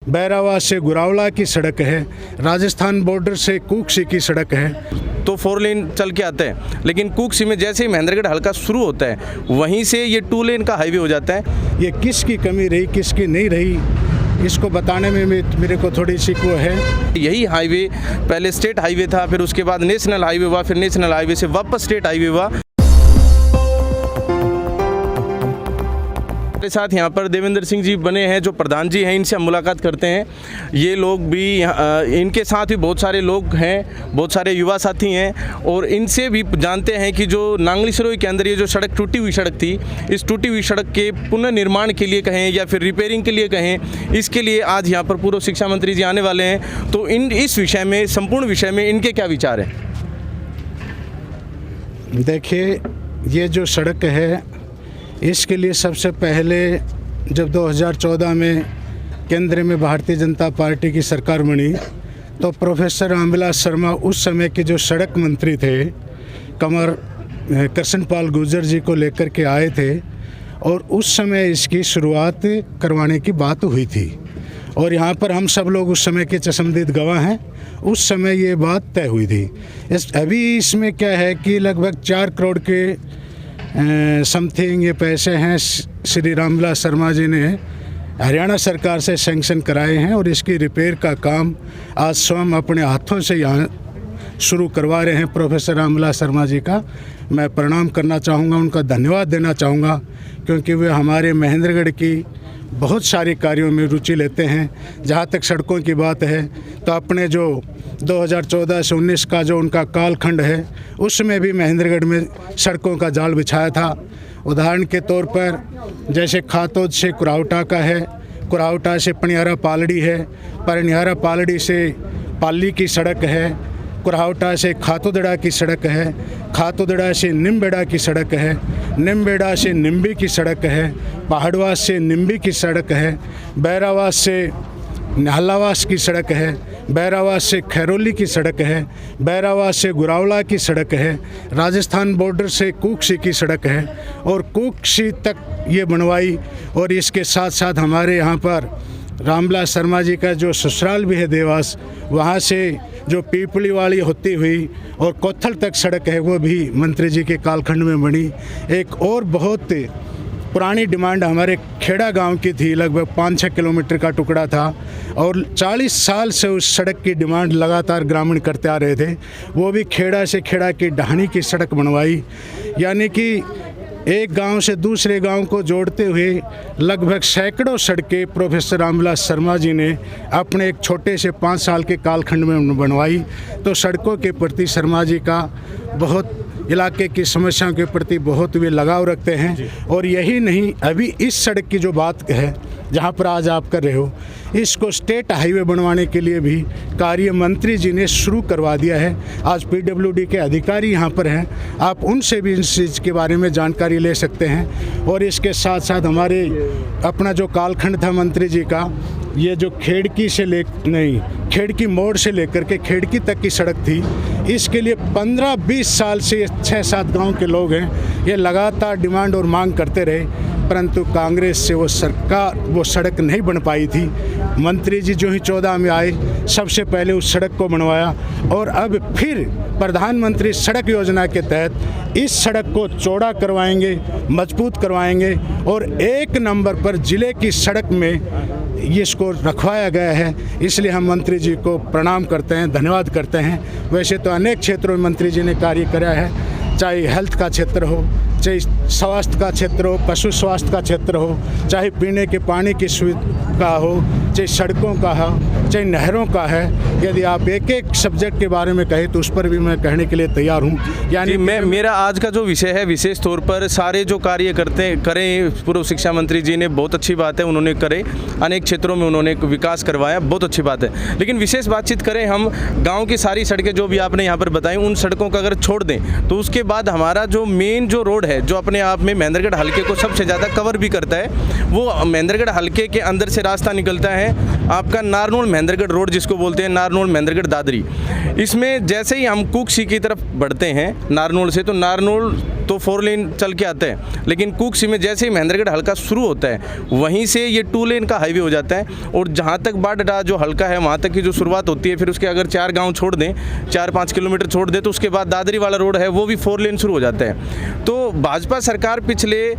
बैरावा से गुरावला की सड़क है, राजस्थान बॉर्डर से कुक्षी की सड़क है। तो 4 लेन चल के आते हैं, लेकिन कुक्षी में जैसे ही महेंद्रगढ़ हल्का शुरू होता है वहीं से ये 2 लेन का हाईवे हो जाता है। ये किसकी कमी रही किसकी नहीं रही, इसको बताने में मेरे को थोड़ी सी वो है। यही हाईवे पहले स्टेट हाईवे था, फिर उसके बाद नेशनल हाईवे हुआ, फिर नेशनल हाईवे से वापस स्टेट हाईवे हुआ। हमारे साथ यहाँ पर देवेंद्र सिंह जी बने हैं जो प्रधान जी हैं, इनसे हम मुलाकात करते हैं। ये लोग भी इनके साथ भी बहुत सारे लोग हैं, बहुत सारे युवा साथी हैं, और इनसे भी जानते हैं कि जो नांगली सिरोही के अंदर ये जो सड़क टूटी हुई सड़क थी, इस टूटी हुई सड़क के पुनर्निर्माण के लिए कहें या फिर रिपेयरिंग के लिए कहें, इसके लिए आज यहाँ पर पूर्व शिक्षा मंत्री जी आने वाले हैं। तो इस विषय में, संपूर्ण विषय में इनके क्या विचार हैं? देखिए, ये जो सड़क है इसके लिए सबसे पहले जब 2014 में केंद्र में भारतीय जनता पार्टी की सरकार बनी तो प्रोफेसर रामविलास शर्मा उस समय के जो सड़क मंत्री थे, कंवर कृष्णपाल गुर्जर जी को लेकर के आए थे, और उस समय इसकी शुरुआत करवाने की बात हुई थी। और यहाँ पर हम सब लोग उस समय के चश्मदीद गवाह हैं, उस समय ये बात तय हुई थी। अभी इसमें क्या है कि लगभग 4 करोड़ के समथिंग ये पैसे हैं श्री रामविलास शर्मा जी ने हरियाणा सरकार से सैंक्शन कराए हैं, और इसकी रिपेयर का काम आज स्वयं अपने हाथों से यहाँ शुरू करवा रहे हैं। प्रोफेसर रामविलास शर्मा जी का मैं प्रणाम करना चाहूँगा, उनका धन्यवाद देना चाहूँगा, क्योंकि वे हमारे महेंद्रगढ़ की बहुत सारे कार्यों में रुचि लेते हैं। जहाँ तक सड़कों की बात है तो अपने जो 2014 से 19 का जो उनका कालखंड है उसमें भी महेंद्रगढ़ में सड़कों का जाल बिछाया था। उदाहरण के तौर पर जैसे खातोद से कुरावटा का है, कुरावटा से पनियारा पालड़ी है, पनियारा पालड़ी से पाली की सड़क है, कुरावटा से खातोदड़ा की सड़क है, खातोदड़ा से निम्बेड़ा की सड़क है, निम्बेड़ा से निम्बी की सड़क है, पहाड़वास से निम्बी की सड़क है, बैरावास से नालावास की सड़क है, बैरावास से खैरोली की सड़क है, बैरावास से गुरावला की सड़क है, राजस्थान बॉर्डर से कुक्षी की सड़क है, और कुक्षी तक ये बनवाई। और इसके साथ साथ हमारे यहाँ पर रामविलास शर्मा जी का जो ससुराल भी है देवास, वहाँ से जो पीपली वाली होती हुई और कोथल तक सड़क है वो भी मंत्री जी के कालखंड में बनी। एक और बहुत पुरानी डिमांड हमारे खेड़ा गांव की थी, लगभग 5-6 किलोमीटर का टुकड़ा था, और 40 साल से उस सड़क की डिमांड लगातार ग्रामीण करते आ रहे थे। वो भी खेड़ा से खेड़ा की ढाणी की सड़क बनवाई, यानी कि एक गांव से दूसरे गांव को जोड़ते हुए लगभग सैकड़ों सड़कें प्रोफेसर रामविलास शर्मा जी ने अपने एक छोटे से 5 साल के कालखंड में बनवाई। तो सड़कों के प्रति शर्मा जी का बहुत, इलाके की समस्याओं के प्रति बहुत वे लगाव रखते हैं। और यही नहीं, अभी इस सड़क की जो बात है जहाँ पर आज आप कर रहे हो, इसको स्टेट हाईवे बनवाने के लिए भी कार्य मंत्री जी ने शुरू करवा दिया है। आज PWD के अधिकारी यहाँ पर हैं, आप उनसे भी इस चीज़ के बारे में जानकारी ले सकते हैं। और इसके साथ साथ हमारे अपना जो कालखंड था मंत्री जी का, ये जो खेड़की मोड़ से लेकर के खेड़की तक की सड़क थी, इसके लिए 15-20 साल से 6-7 गांव के लोग हैं, ये लगातार डिमांड और मांग करते रहे, परंतु कांग्रेस से वो सड़क नहीं बन पाई थी। मंत्री जी जो ही 14 में आए सबसे पहले उस सड़क को बनवाया, और अब फिर प्रधानमंत्री सड़क योजना के तहत इस सड़क को चौड़ा करवाएंगे, मजबूत करवाएंगे, और 1 नंबर पर ज़िले की सड़क में ये इसको रखवाया गया है। इसलिए हम मंत्री जी को प्रणाम करते हैं, धन्यवाद करते हैं। वैसे तो अनेक क्षेत्रों में मंत्री जी ने कार्य किया है, चाहे हेल्थ का क्षेत्र हो, चाहे स्वास्थ्य का क्षेत्र हो, पशु स्वास्थ्य का क्षेत्र हो, चाहे पीने के पानी की सुविधा हो, चाहे सड़कों का हो, चाहे नहरों का है। यदि आप एक एक सब्जेक्ट के बारे में कहें तो उस पर भी मैं कहने के लिए तैयार हूँ। यानी मेरा आज का जो विषय है, विशेष तौर पर सारे जो कार्य करें पूर्व शिक्षा मंत्री जी ने, बहुत अच्छी बात है, उन्होंने करे, अनेक क्षेत्रों में उन्होंने विकास करवाया, बहुत अच्छी बात है। लेकिन विशेष बातचीत करें हम गाँव की सारी सड़कें जो भी आपने यहाँ पर बताई, उन सड़कों का अगर छोड़ दें तो उसके बाद हमारा जो मेन जो रोड है, जो अपने आप में महेंद्रगढ़ हलके को सबसे ज़्यादा कवर भी करता है, वो महेंद्रगढ़ हलके के अंदर से रास्ता निकलता है आपका नारनौल महेंद्रगढ़ रोड, जिसको बोलते हैं नारनौल महेंद्रगढ़ दादरी। इसमें जैसे ही हम कुक्षी की तरफ बढ़ते हैं नारनौल से, तो नारनौल तो 4 लेन चल के आते हैं, लेकिन कुक्सी में जैसे ही महेंद्रगढ़ हल्का शुरू होता है वहीं से ये 2 लेन का हाईवे हो जाता है। और जहाँ तक बाडडा जो हल्का है वहाँ तक की जो शुरुआत होती है, फिर उसके अगर 4 गाँव छोड़ दें, 4-5 किलोमीटर छोड़ दें, तो उसके बाद दादरी वाला रोड है वो भी 4 लेन शुरू हो जाता है। तो भाजपा सरकार पिछले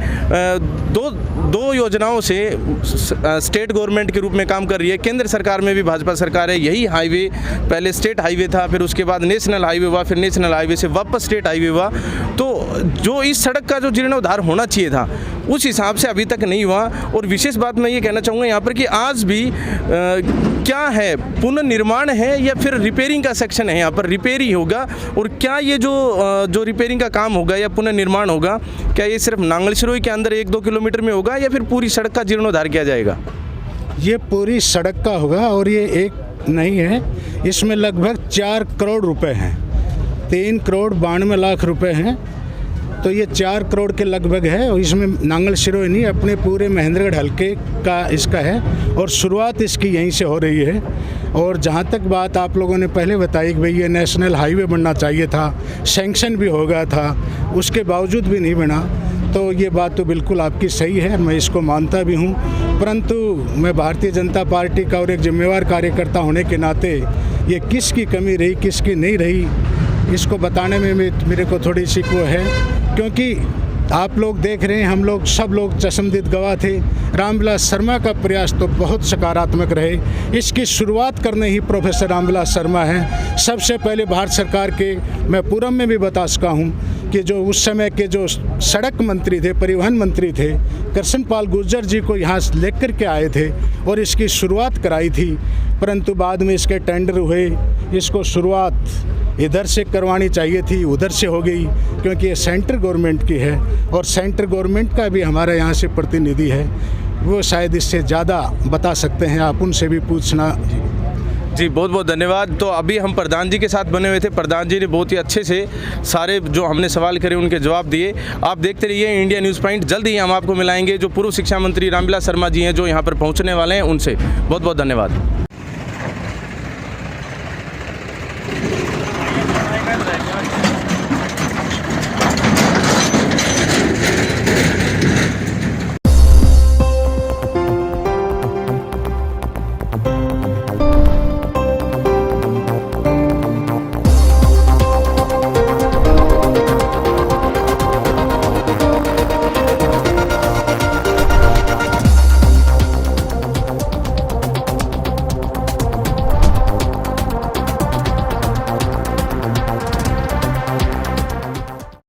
दो योजनाओं से स्टेट गवर्नमेंट के रूप में काम कर रही है। केंद्र सरकार में भी भाजपा सरकार है, यही हाईवे पहले स्टेट हाईवे था, फिर उसके बाद नेशनल हाईवे हुआ, फिर नेशनल हाईवे से वापस स्टेट हाईवे हुआ। तो जो इस सड़क का जो जीर्णोद्धार होना चाहिए था उस हिसाब से अभी तक नहीं हुआ। और विशेष बात मैं ये कहना चाहूँगा यहाँ पर कि आज भी क्या है, पुनर्निर्माण है या फिर रिपेयरिंग का सेक्शन है, यहाँ पर रिपेयर ही होगा। और क्या ये जो रिपेयरिंग का काम होगा या पुनर्निर्माण होगा, क्या ये सिर्फ नांगल सिरोही के अंदर 1-2 किलोमीटर में होगा या फिर पूरी सड़क का जीर्णोद्धार किया जाएगा? ये पूरी सड़क का होगा और ये एक नहीं है, इसमें लगभग 4 करोड़ रुपए हैं, 3 करोड़ 92 लाख रुपए हैं। तो ये 4 करोड़ के लगभग है और इसमें नांगल सिरोही नहीं, अपने पूरे महेंद्रगढ़ हल्के का इसका है और शुरुआत इसकी यहीं से हो रही है। और जहाँ तक बात आप लोगों ने पहले बताई कि भाई ये नेशनल हाईवे बनना चाहिए था, सैंक्शन भी हो गया था, उसके बावजूद भी नहीं बना, तो ये बात तो बिल्कुल आपकी सही है, मैं इसको मानता भी हूँ। परंतु मैं भारतीय जनता पार्टी का और एक जिम्मेवार कार्यकर्ता होने के नाते ये किसकी कमी रही किसकी नहीं रही इसको बताने में मेरे को थोड़ी सी वो है, क्योंकि आप लोग देख रहे हैं, हम लोग सब लोग चश्मदीद गवाह थे। रामविलास शर्मा का प्रयास तो बहुत सकारात्मक रहे। इसकी शुरुआत करने ही प्रोफेसर रामविलास शर्मा हैं। सबसे पहले भारत सरकार के, मैं पूरब में भी बता सका हूँ कि जो उस समय के जो सड़क मंत्री थे, परिवहन मंत्री थे, कृष्णपाल गुर्जर जी को यहाँ लेकर के आए थे और इसकी शुरुआत कराई थी। परंतु बाद में इसके टेंडर हुए, इसको शुरुआत इधर से करवानी चाहिए थी, उधर से हो गई, क्योंकि ये सेंट्रल गवर्नमेंट की है और सेंट्रल गवर्नमेंट का भी हमारे यहाँ से प्रतिनिधि है, वो शायद इससे ज़्यादा बता सकते हैं, आप उनसे भी पूछना। जी बहुत बहुत धन्यवाद। तो अभी हम प्रधान जी के साथ बने हुए थे, प्रधान जी ने बहुत ही अच्छे से सारे जो हमने सवाल करे उनके जवाब दिए। आप देखते रहिए इंडिया न्यूज़ पॉइंट। जल्द ही हम आपको मिलाएंगे जो पूर्व शिक्षा मंत्री रामविलास शर्मा जी हैं जो यहाँ पर पहुँचने वाले हैं उनसे। बहुत बहुत धन्यवाद।